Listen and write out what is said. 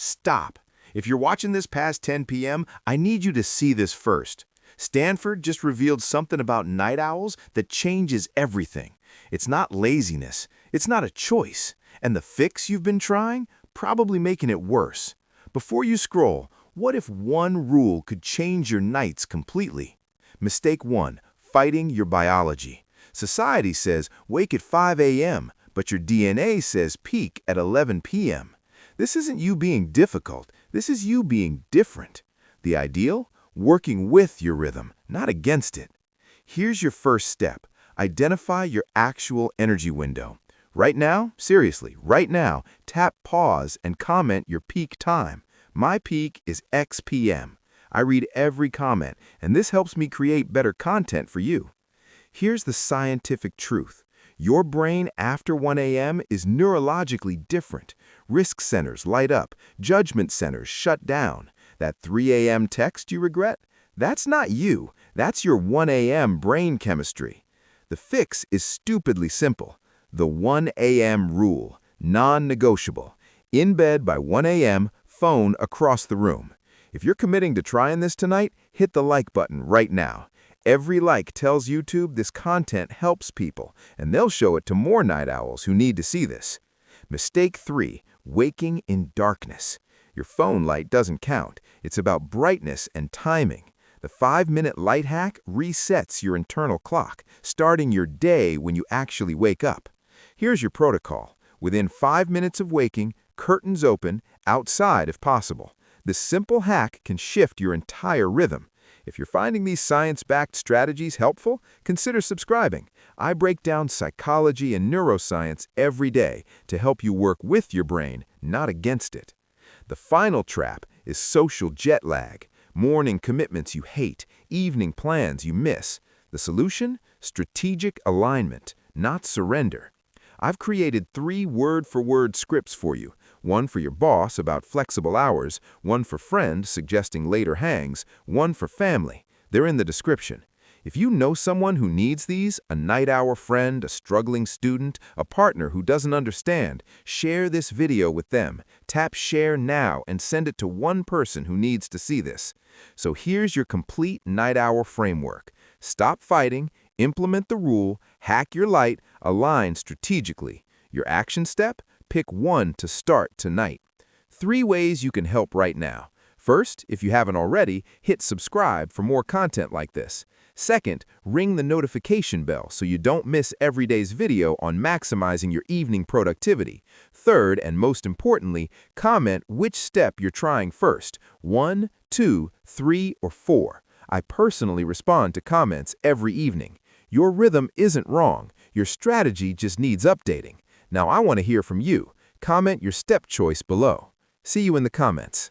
Stop. If you're watching this past 10 p.m., I need you to see this first. Stanford just revealed something about night owls that changes everything. It's not laziness. It's not a choice. And the fix you've been trying? Probably making it worse. Before you scroll, what if one rule could change your nights completely? Mistake 1. Fighting your biology. Society says wake at 5 a.m., but your DNA says peak at 11 p.m. This isn't you being difficult. This is you being different. The ideal? Working with your rhythm, not against it. Here's your first step. Identify your actual energy window. Right now, seriously, right now, tap pause and comment your peak time. My peak is X p.m. I read every comment, and this helps me create better content for you. Here's the scientific truth. Your brain after 1 a.m. is neurologically different. Risk centers light up, judgment centers shut down. That 3 a.m. text you regret? That's not you. That's your 1 a.m. brain chemistry. The fix is stupidly simple. The 1 a.m. rule, non-negotiable. In bed by 1 a.m., phone across the room. If you're committing to trying this tonight, hit the like button right now. Every like tells YouTube this content helps people, and they'll show it to more night owls who need to see this. Mistake 3, waking in darkness. Your phone light doesn't count. It's about brightness and timing. The 5-minute light hack resets your internal clock, starting your day when you actually wake up. Here's your protocol. Within 5 minutes of waking, curtains open, outside if possible. This simple hack can shift your entire rhythm. If you're finding these science-backed strategies helpful, consider subscribing. I break down psychology and neuroscience every day to help you work with your brain, not against it. The final trap is social jet lag. Morning commitments you hate, evening plans you miss. The solution? Strategic alignment, not surrender. I've created 3 word-for-word scripts for you. One for your boss about flexible hours, one for friend suggesting later hangs, one for family. They're in the description. If you know someone who needs these, a night owl friend, a struggling student, a partner who doesn't understand, share this video with them. Tap share now and send it to one person who needs to see this. So here's your complete night owl framework. Stop fighting, implement the rule, hack your light, align strategically. Your action step? Pick one to start tonight. 3 ways you can help right now. First, if you haven't already, hit subscribe for more content like this. Second, ring the notification bell so you don't miss every day's video on maximizing your evening productivity. Third, and most importantly, comment which step you're trying first, 1, 2, 3, or 4. I personally respond to comments every evening. Your rhythm isn't wrong. Your strategy just needs updating. Now I want to hear from you. Comment your step choice below. See you in the comments.